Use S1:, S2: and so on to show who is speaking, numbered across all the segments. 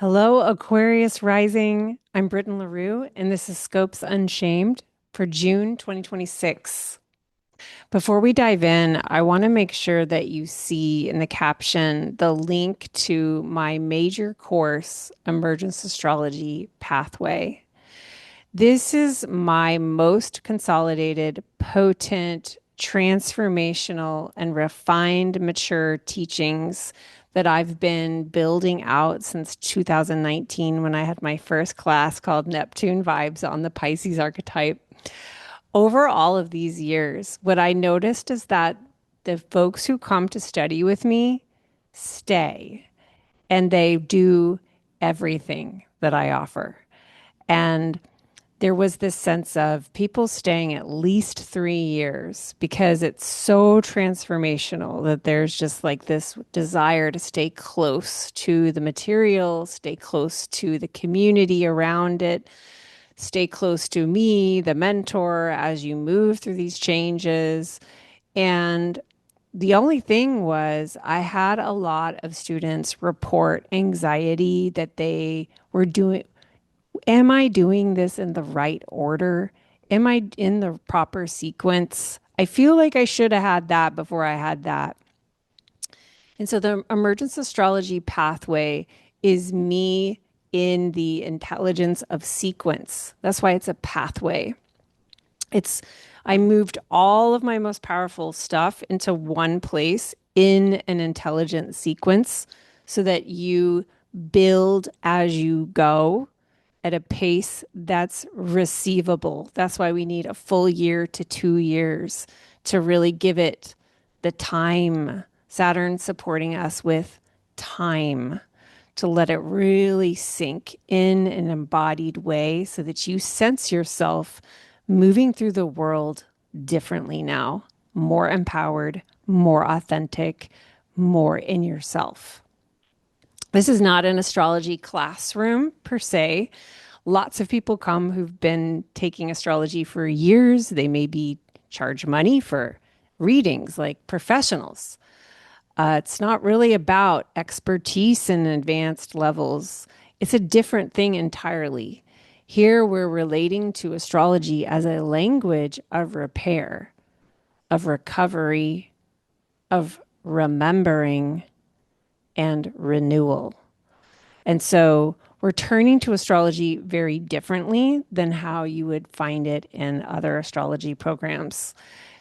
S1: Hello, Aquarius Rising. I'm Britten LaRue, and this is Scopes Unshamed for June 2026. Before we dive in, I want to make sure that you see in the caption the link to my major course, Emergence Astrology Pathway. This is my most consolidated, potent, transformational, and refined, mature teachings that I've been building out since 2019 when I had my first class called Neptune Vibes on the Pisces archetype. Over all of these years, what I noticed is that the folks who come to study with me stay and they do everything that I offer. And there was this sense of people staying at least 3 years because it's so transformational that there's just like this desire to stay close to the material, stay close to the community around it, stay close to me, the mentor, as you move through these changes. And the only thing was, I had a lot of students report anxiety that they were doing. Am I doing this in the right order? Am I in the proper sequence? I feel like I should have had that before I had that. And so the emergence astrology pathway is me in the intelligence of sequence. That's why it's a pathway. It's I moved all of my most powerful stuff into one place in an intelligent sequence so that you build as you go at a pace that's receivable. That's why we need a full year to 2 years to really give it the time. Saturn supporting us with time to let it really sink in an embodied way so that you sense yourself moving through the world differently now, more empowered, more authentic, more in yourself. This is not an astrology classroom per se. Lots of people come who've been taking astrology for years. They maybe charge money for readings like professionals. It's not really about expertise in advanced levels. It's a different thing entirely. Here we're relating to astrology as a language of repair, of recovery, of remembering, and renewal. And so we're turning to astrology very differently than how you would find it in other astrology programs.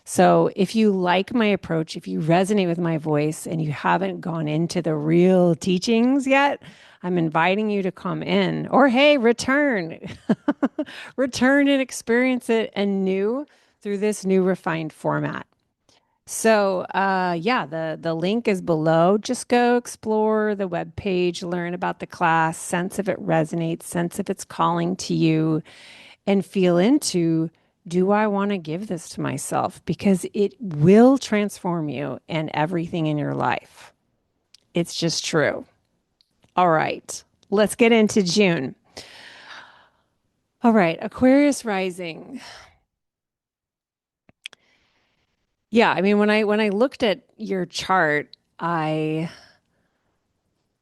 S1: So if you like my approach, if you resonate with my voice and you haven't gone into the real teachings yet, I'm inviting you to come in or hey, return. Return and experience it anew through this new refined format. So, yeah, the link is below. Just go explore the webpage, learn about the class, sense if it resonates, sense if it's calling to you, and feel into, do I want to give this to myself? Because it will transform you and everything in your life. It's just true. All right, let's get into June. All right, Aquarius rising. Yeah, I mean when I looked at your chart, I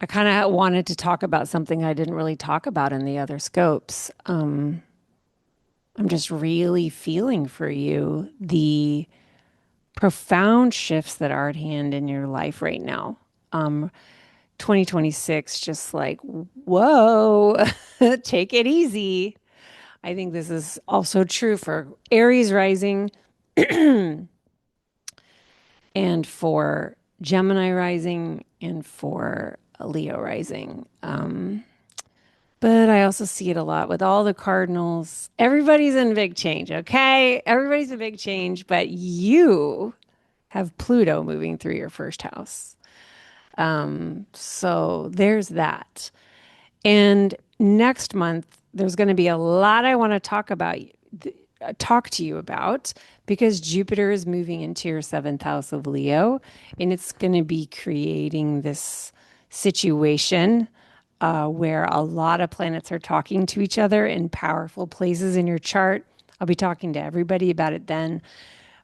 S1: kind of wanted to talk about something I didn't really talk about in the other scopes. I'm just really feeling for you the profound shifts that are at hand in your life right now. 2026, just like, whoa, take it easy. I think this is also true for Aries rising and for Gemini rising and for Leo rising. But I also see it a lot with all the cardinals. Everybody's in big change, okay? Everybody's in big change, but you have Pluto moving through your first house. So there's that. And next month, there's going to be a lot I want to talk to you about because Jupiter is moving into your seventh house of Leo, and it's going to be creating this situation where a lot of planets are talking to each other in powerful places in your chart. I'll be talking to everybody about it then.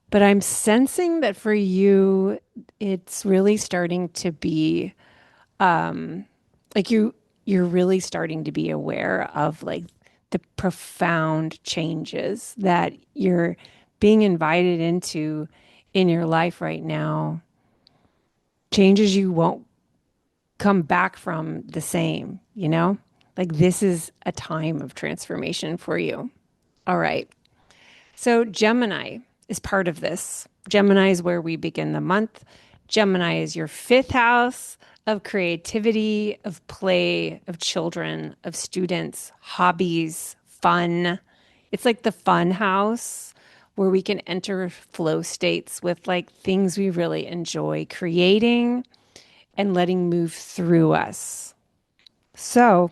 S1: But I'm sensing that for you, it's really starting to be like you're really starting to be aware of like the profound changes that you're being invited into in your life right now, changes you won't come back from the same, you know? Like this is a time of transformation for you. All right. So Gemini is part of this. Gemini is where we begin the month. Gemini is your fifth house of creativity, of play, of children, of students, hobbies, fun. It's like the fun house where we can enter flow states with like things we really enjoy creating and letting move through us. So,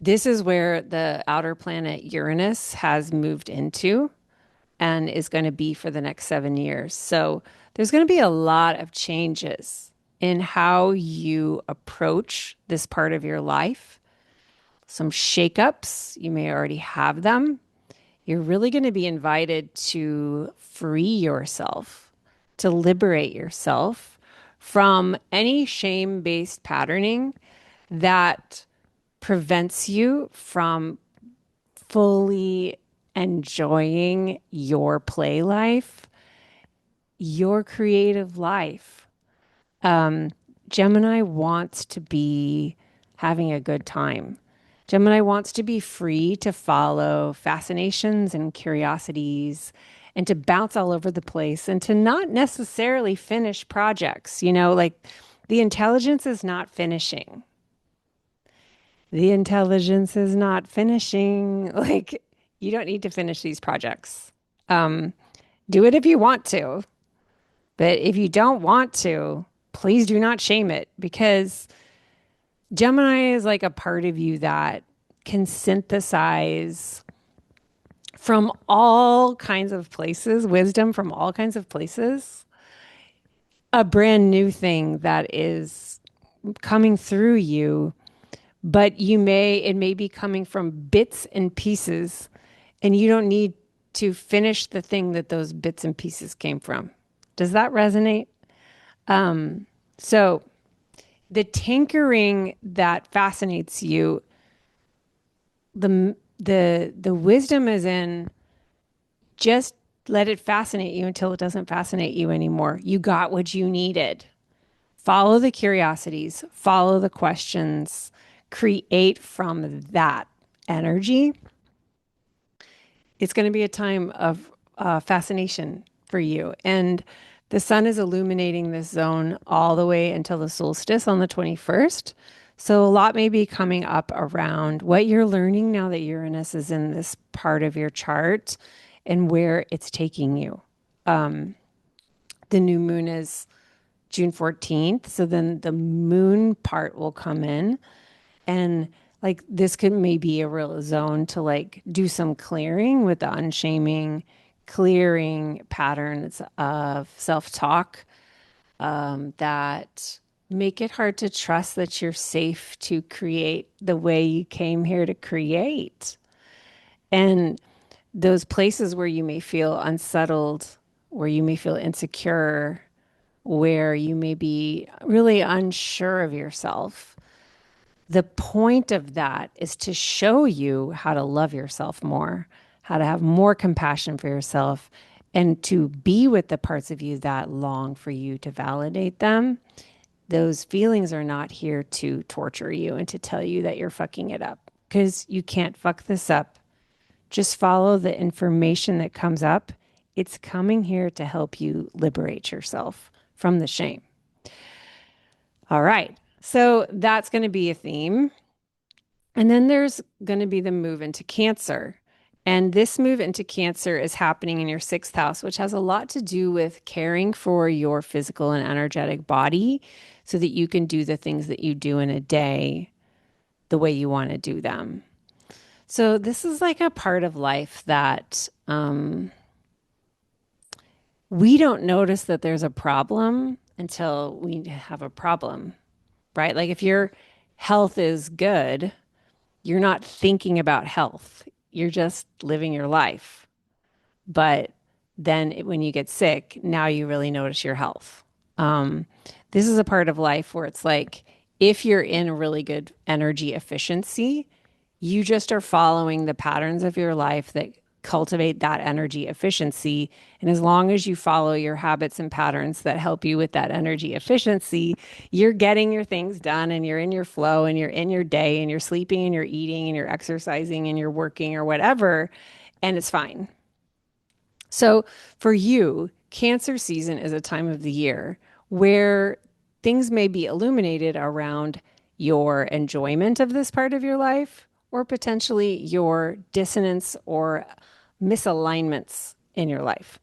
S1: this is where the outer planet Uranus has moved into and is going to be for the next 7 years. So there's going to be a lot of changes in how you approach this part of your life. Some shakeups, you may already have them. You're really going to be invited to free yourself, to liberate yourself from any shame based patterning that prevents you from fully enjoying your play life, your creative life. Gemini wants to be having a good time. Gemini wants to be free to follow fascinations and curiosities and to bounce all over the place and to not necessarily finish projects. You know, like the intelligence is not finishing. The intelligence is not finishing. Like, you don't need to finish these projects. Um, do it if you want to, but if you don't want to, please do not shame it because Gemini is like a part of you that can synthesize from all kinds of places, wisdom from all kinds of places, a brand new thing that is coming through you, but it may be coming from bits and pieces, and you don't need to finish the thing that those bits and pieces came from. Does that resonate? So the tinkering that fascinates you, the wisdom is in just let it fascinate you until it doesn't fascinate you anymore. You got what you needed. Follow the curiosities, follow the questions, create from that energy. It's going to be a time of fascination for you. And the sun is illuminating this zone all the way until the solstice on the 21st. So a lot may be coming up around what you're learning now that Uranus is in this part of your chart and where it's taking you. The new moon is June 14th. So then the moon part will come in and like this could maybe a real zone to like do some clearing with the unshaming, clearing patterns of self-talk that make it hard to trust that you're safe to create the way you came here to create. And those places where you may feel unsettled, where you may feel insecure, where you may be really unsure of yourself. The point of that is to show you how to love yourself more, how to have more compassion for yourself, and to be with the parts of you that long for you to validate them. Those feelings are not here to torture you and to tell you that you're fucking it up because you can't fuck this up. Just follow the information that comes up. It's coming here to help you liberate yourself from the shame. All right. So that's going to be a theme. And then there's going to be the move into Cancer. And this move into Cancer is happening in your sixth house, which has a lot to do with caring for your physical and energetic body so that you can do the things that you do in a day the way you want to do them. So this is like a part of life that we don't notice that there's a problem until we have a problem, right? Like if your health is good, you're not thinking about health. You're just living your life. But then when you get sick, now you really notice your health. This is a part of life where it's like if you're in a really good energy efficiency, you just are following the patterns of your life that cultivate that energy efficiency. And as long as you follow your habits and patterns that help you with that energy efficiency, you're getting your things done and you're in your flow and you're in your day and you're sleeping and you're eating and you're exercising and you're working or whatever. And it's fine. So for you, Cancer season is a time of the year where things may be illuminated around your enjoyment of this part of your life or potentially your dissonance or misalignments in your life.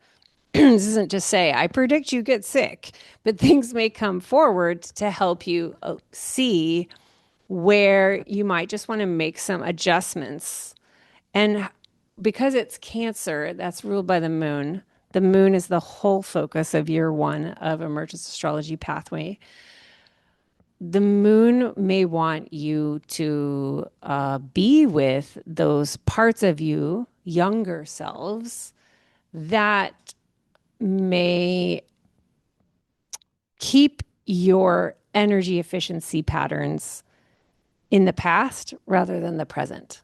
S1: This isn't to say, I predict you get sick, but things may come forward to help you see where you might just want to make some adjustments. And because it's Cancer, that's ruled by the moon is the whole focus of year one of Emergence Astrology Pathway. The moon may want you to be with those parts of you, younger selves, that may keep your energy efficiency patterns in the past rather than the present.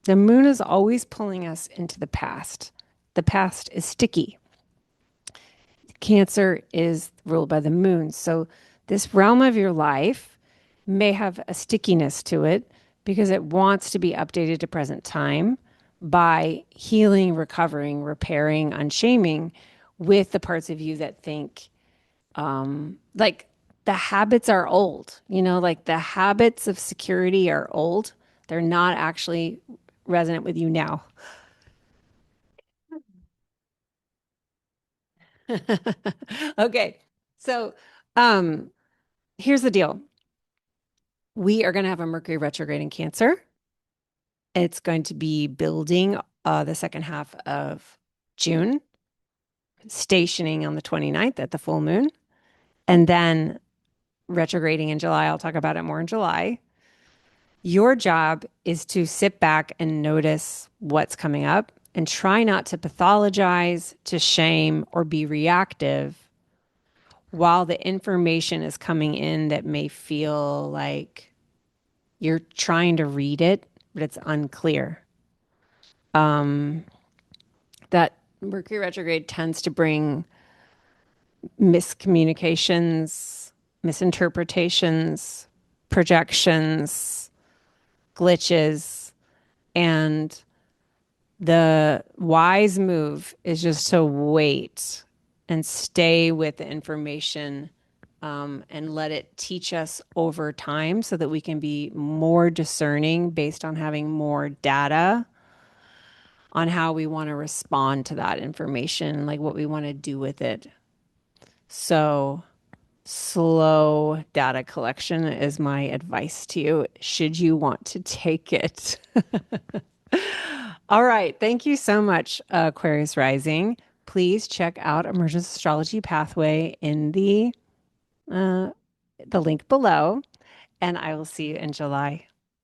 S1: The moon is always pulling us into the past. The past is sticky. Cancer is ruled by the moon. So, this realm of your life may have a stickiness to it because it wants to be updated to present time by healing, recovering, repairing, unshaming with the parts of you that think like the habits are old, like the habits of security are old. They're not actually resonant with you now. Okay. So, um, here's the deal. We are going to have a Mercury retrograde in Cancer. It's going to be building the second half of June, stationing on the 29th at the full moon, and then retrograding in July. I'll talk about it more in July. Your job is to sit back and notice what's coming up and try not to pathologize, to shame, or be reactive while the information is coming in that may feel like you're trying to read it, but it's unclear. That Mercury retrograde tends to bring miscommunications, misinterpretations, projections, glitches, and the wise move is just to wait and stay with the information and let it teach us over time so that we can be more discerning based on having more data on how we want to respond to that information, like what we want to do with it. So, slow data collection is my advice to you, should you want to take it. All right. Thank you so much, Aquarius Rising. Please check out Emergence Astrology Pathway in uh, the link below, and I will see you in July.